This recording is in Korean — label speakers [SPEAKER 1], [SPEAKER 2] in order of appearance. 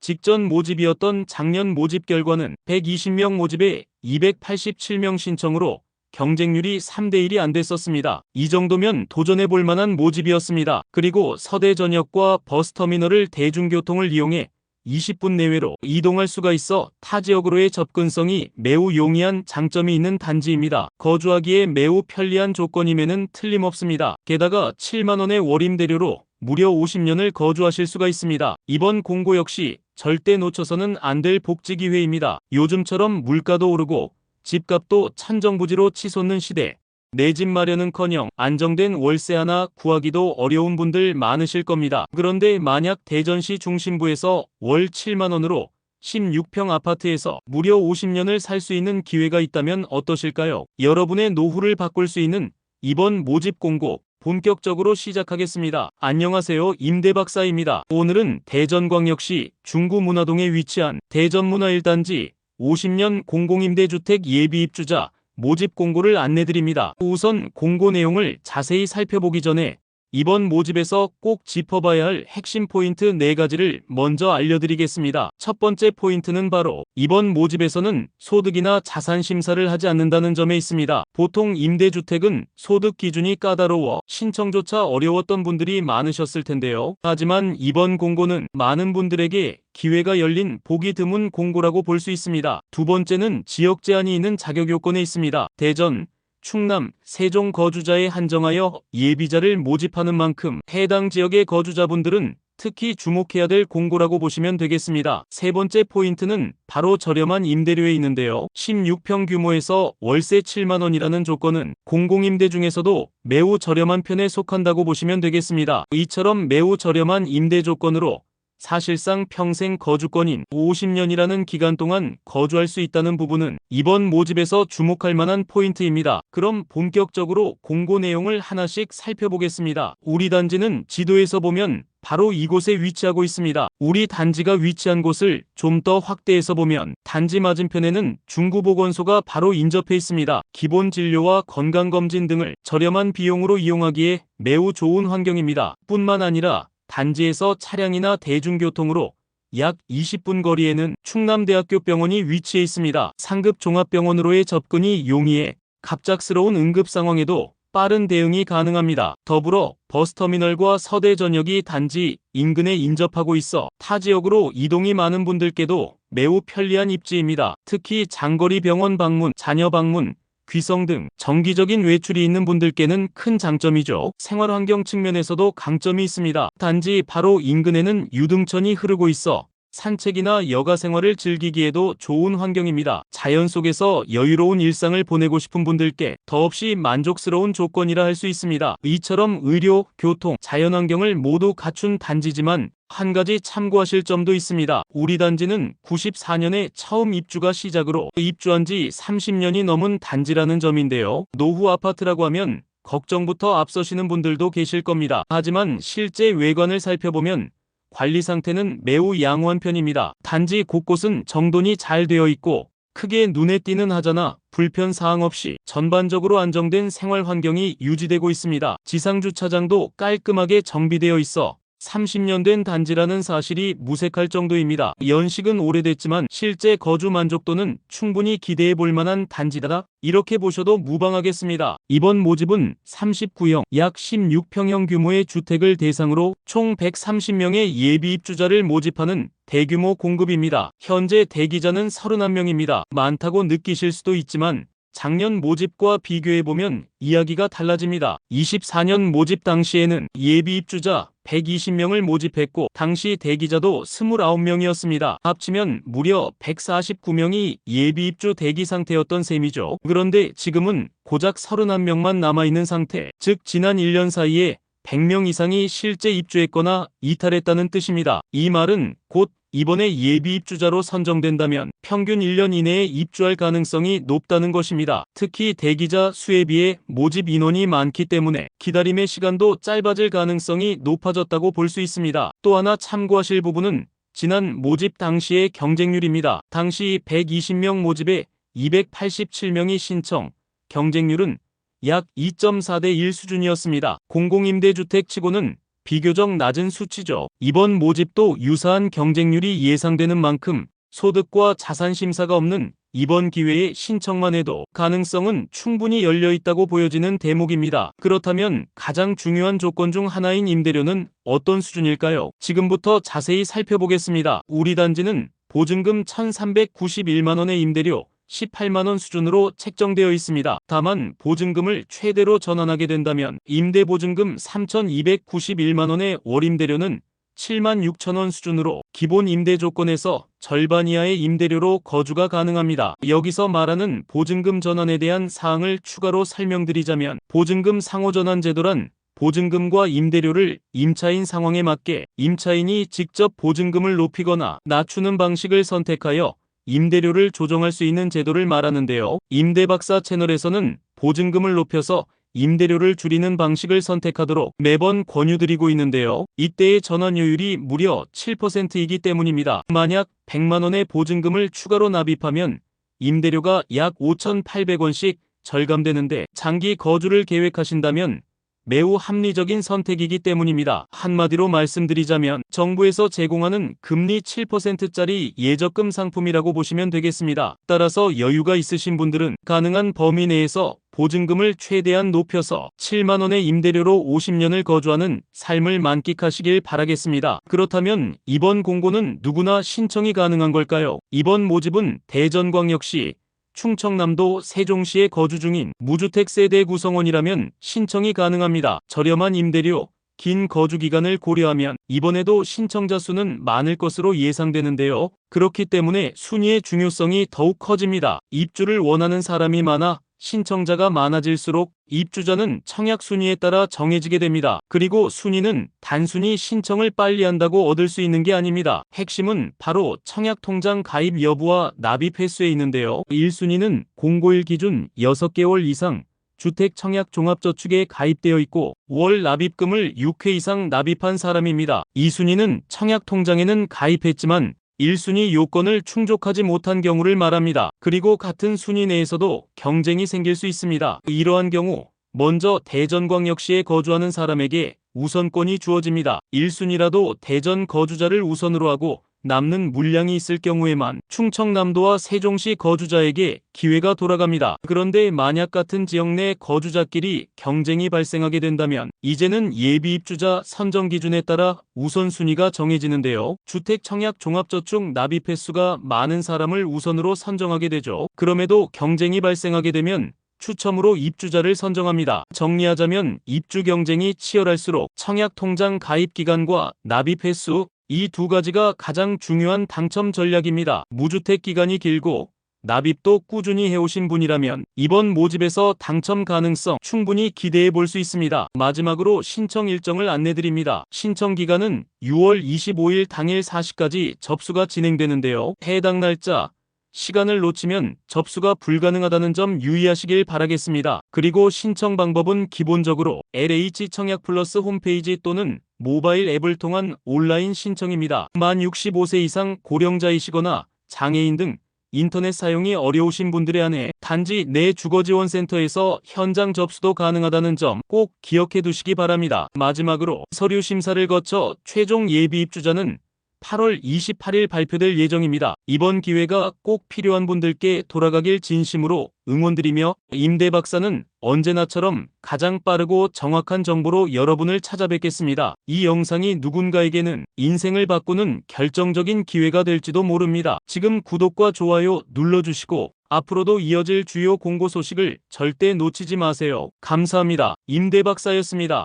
[SPEAKER 1] 직전 모집이었던 작년 모집 결과는 120명 모집에 287명 신청으로 경쟁률이 3대1이 안 됐었습니다. 이 정도면 도전해볼 만한 모집이었습니다. 그리고 서대전역과 버스터미널을 대중교통을 이용해 20분 내외로 이동할 수가 있어 타 지역으로의 접근성이 매우 용이한 장점이 있는 단지입니다. 거주하기에 매우 편리한 조건임에는 틀림없습니다. 게다가 7만원의 월임대료로 무려 50년을 거주하실 수가 있습니다. 이번 공고 역시 절대 놓쳐서는 안 될 복지 기회입니다. 요즘처럼 물가도 오르고 집값도 천정부지로 치솟는 시대, 내 집 마련은커녕 안정된 월세 하나 구하기도 어려운 분들 많으실 겁니다. 그런데 만약 대전시 중심부에서 월 7만원으로 16평 아파트에서 무려 50년을 살 수 있는 기회가 있다면 어떠실까요? 여러분의 노후를 바꿀 수 있는 이번 모집 공고 본격적으로 시작하겠습니다. 안녕하세요, 임대박사입니다. 오늘은 대전광역시 중구문화동에 위치한 대전문화 1단지 50년 공공임대주택 예비입주자 모집 공고를 안내드립니다. 우선 공고 내용을 자세히 살펴보기 전에 이번 모집에서 꼭 짚어봐야 할 핵심 포인트 4가지를 먼저 알려드리겠습니다. 첫 번째 포인트는 바로 이번 모집에서는 소득이나 자산 심사를 하지 않는다는 점에 있습니다. 보통 임대주택은 소득 기준이 까다로워 신청조차 어려웠던 분들이 많으셨을 텐데요. 하지만 이번 공고는 많은 분들에게 기회가 열린 보기 드문 공고라고 볼 수 있습니다. 두 번째는 지역 제한이 있는 자격 요건에 있습니다. 대전, 충남, 세종 거주자에 한정하여 예비자를 모집하는 만큼 해당 지역의 거주자분들은 특히 주목해야 될 공고라고 보시면 되겠습니다. 세 번째 포인트는 바로 저렴한 임대료에 있는데요. 16평 규모에서 월세 7만원이라는 조건은 공공임대 중에서도 매우 저렴한 편에 속한다고 보시면 되겠습니다. 이처럼 매우 저렴한 임대 조건으로 사실상 평생 거주권인 50년이라는 기간 동안 거주할 수 있다는 부분은 이번 모집에서 주목할 만한 포인트입니다. 그럼 본격적으로 공고 내용을 하나씩 살펴보겠습니다. 우리 단지는 지도에서 보면 바로 이곳에 위치하고 있습니다. 우리 단지가 위치한 곳을 좀 더 확대해서 보면 단지 맞은편에는 중구보건소가 바로 인접해 있습니다. 기본 진료와 건강검진 등을 저렴한 비용으로 이용하기에 매우 좋은 환경입니다. 뿐만 아니라 단지에서 차량이나 대중교통으로 약 20분 거리에는 충남대학교 병원이 위치해 있습니다. 상급 종합병원으로의 접근이 용이해 갑작스러운 응급 상황에도 빠른 대응이 가능합니다. 더불어 버스터미널과 서대전역이 단지 인근에 인접하고 있어 타 지역으로 이동이 많은 분들께도 매우 편리한 입지입니다. 특히 장거리 병원 방문, 자녀 방문, 귀성 등 정기적인 외출이 있는 분들께는 큰 장점이죠. 생활환경 측면에서도 강점이 있습니다. 단지 바로 인근에는 유등천이 흐르고 있어 산책이나 여가 생활을 즐기기에도 좋은 환경입니다. 자연 속에서 여유로운 일상을 보내고 싶은 분들께 더없이 만족스러운 조건이라 할 수 있습니다. 이처럼 의료, 교통, 자연환경을 모두 갖춘 단지지만 한 가지 참고하실 점도 있습니다. 우리 단지는 94년에 처음 입주가 시작으로 입주한 지 30년이 넘은 단지라는 점인데요. 노후 아파트라고 하면 걱정부터 앞서시는 분들도 계실 겁니다. 하지만 실제 외관을 살펴보면 관리 상태는 매우 양호한 편입니다. 단지 곳곳은 정돈이 잘 되어 있고 크게 눈에 띄는 하자나 불편 사항 없이 전반적으로 안정된 생활 환경이 유지되고 있습니다. 지상 주차장도 깔끔하게 정비되어 있어 30년 된 단지라는 사실이 무색할 정도입니다. 연식은 오래됐지만 실제 거주 만족도는 충분히 기대해 볼 만한 단지다. 이렇게 보셔도 무방하겠습니다. 이번 모집은 39형, 약 16평형 규모의 주택을 대상으로 총 130명의 예비 입주자를 모집하는 대규모 공급입니다. 현재 대기자는 31명입니다. 많다고 느끼실 수도 있지만 작년 모집과 비교해보면 이야기가 달라집니다. 24년 모집 당시에는 예비 입주자 120명을 모집했고 당시 대기자도 29명이었습니다. 합치면 무려 149명이 예비 입주 대기 상태였던 셈이죠. 그런데 지금은 고작 31명만 남아있는 상태, 즉 지난 1년 사이에 100명 이상이 실제 입주했거나 이탈했다는 뜻입니다. 이 말은 곧 이번에 예비 입주자로 선정된다면 평균 1년 이내에 입주할 가능성이 높다는 것입니다. 특히 대기자 수에 비해 모집 인원이 많기 때문에 기다림의 시간도 짧아질 가능성이 높아졌다고 볼 수 있습니다. 또 하나 참고하실 부분은 지난 모집 당시의 경쟁률입니다. 당시 120명 모집에 287명이 신청, 경쟁률은 약 2.4대 1 수준이었습니다. 공공임대주택 치고는 비교적 낮은 수치죠. 이번 모집도 유사한 경쟁률이 예상되는 만큼 소득과 자산 심사가 없는 이번 기회에 신청만 해도 가능성은 충분히 열려 있다고 보여지는 대목입니다. 그렇다면 가장 중요한 조건 중 하나인 임대료는 어떤 수준일까요? 지금부터 자세히 살펴보겠습니다. 우리 단지는 보증금 1,391만 원의 임대료 18만 원 수준으로 책정되어 있습니다. 다만 보증금을 최대로 전환하게 된다면 임대보증금 3,291만 원의 월임대료는 7만 6천 원 수준으로 기본 임대 조건에서 절반 이하의 임대료로 거주가 가능합니다. 여기서 말하는 보증금 전환에 대한 사항을 추가로 설명드리자면 보증금 상호전환 제도란 보증금과 임대료를 임차인 상황에 맞게 임차인이 직접 보증금을 높이거나 낮추는 방식을 선택하여 임대료를 조정할 수 있는 제도를 말하는데요. 임대박사 채널에서는 보증금을 높여서 임대료를 줄이는 방식을 선택하도록 매번 권유드리고 있는데요. 이때의 전환료율이 무려 7%이기 때문입니다. 만약 100만 원의 보증금을 추가로 납입하면 임대료가 약 5,800원씩 절감되는데 장기 거주를 계획하신다면 매우 합리적인 선택이기 때문입니다. 한마디로 말씀드리자면 정부에서 제공하는 금리 7%짜리 예적금 상품이라고 보시면 되겠습니다. 따라서 여유가 있으신 분들은 가능한 범위 내에서 보증금을 최대한 높여서 7만 원의 임대료로 50년을 거주하는 삶을 만끽하시길 바라겠습니다. 그렇다면 이번 공고는 누구나 신청이 가능한 걸까요? 이번 모집은 대전광역시, 충청남도 세종시에 거주 중인 무주택 세대 구성원이라면 신청이 가능합니다. 저렴한 임대료, 긴 거주 기간을 고려하면 이번에도 신청자 수는 많을 것으로 예상되는데요. 그렇기 때문에 순위의 중요성이 더욱 커집니다. 입주를 원하는 사람이 많아 신청자가 많아질수록 입주자는 청약 순위에 따라 정해지게 됩니다. 그리고 순위는 단순히 신청을 빨리 한다고 얻을 수 있는 게 아닙니다. 핵심은 바로 청약 통장 가입 여부와 납입 횟수에 있는데요. 1순위는 공고일 기준 6개월 이상 주택 청약 종합저축에 가입되어 있고 월 납입금을 6회 이상 납입한 사람입니다. 2순위는 청약 통장에는 가입했지만 1순위 요건을 충족하지 못한 경우를 말합니다. 그리고 같은 순위 내에서도 경쟁이 생길 수 있습니다. 이러한 경우 먼저 대전광역시에 거주하는 사람에게 우선권이 주어집니다. 1순위라도 대전 거주자를 우선으로 하고 남는 물량이 있을 경우에만 충청남도와 세종시 거주자에게 기회가 돌아갑니다. 그런데 만약 같은 지역 내 거주자끼리 경쟁이 발생하게 된다면 이제는 예비 입주자 선정 기준에 따라 우선순위가 정해지는데요. 주택 청약 종합저축 납입 횟수가 많은 사람을 우선으로 선정하게 되죠. 그럼에도 경쟁이 발생하게 되면 추첨으로 입주자를 선정합니다. 정리하자면 입주 경쟁이 치열할수록 청약 통장 가입 기간과 납입 횟수, 이 두 가지가 가장 중요한 당첨 전략입니다. 무주택 기간이 길고 납입도 꾸준히 해오신 분이라면 이번 모집에서 당첨 가능성 충분히 기대해 볼 수 있습니다. 마지막으로 신청 일정을 안내드립니다. 신청 기간은 6월 25일 당일 4시까지 접수가 진행되는데요. 해당 날짜, 시간을 놓치면 접수가 불가능하다는 점 유의하시길 바라겠습니다. 그리고 신청 방법은 기본적으로 LH 청약 플러스 홈페이지 또는 모바일 앱을 통한 온라인 신청입니다. 만 65세 이상 고령자이시거나 장애인 등 인터넷 사용이 어려우신 분들에 한해 단지 내 주거지원센터에서 현장 접수도 가능하다는 점 꼭 기억해 두시기 바랍니다. 마지막으로 서류 심사를 거쳐 최종 예비 입주자는 8월 28일 발표될 예정입니다. 이번 기회가 꼭 필요한 분들께 돌아가길 진심으로 응원드리며 임대박사는 언제나처럼 가장 빠르고 정확한 정보로 여러분을 찾아뵙겠습니다. 이 영상이 누군가에게는 인생을 바꾸는 결정적인 기회가 될지도 모릅니다. 지금 구독과 좋아요 눌러주시고 앞으로도 이어질 주요 공고 소식을 절대 놓치지 마세요. 감사합니다. 임대박사였습니다.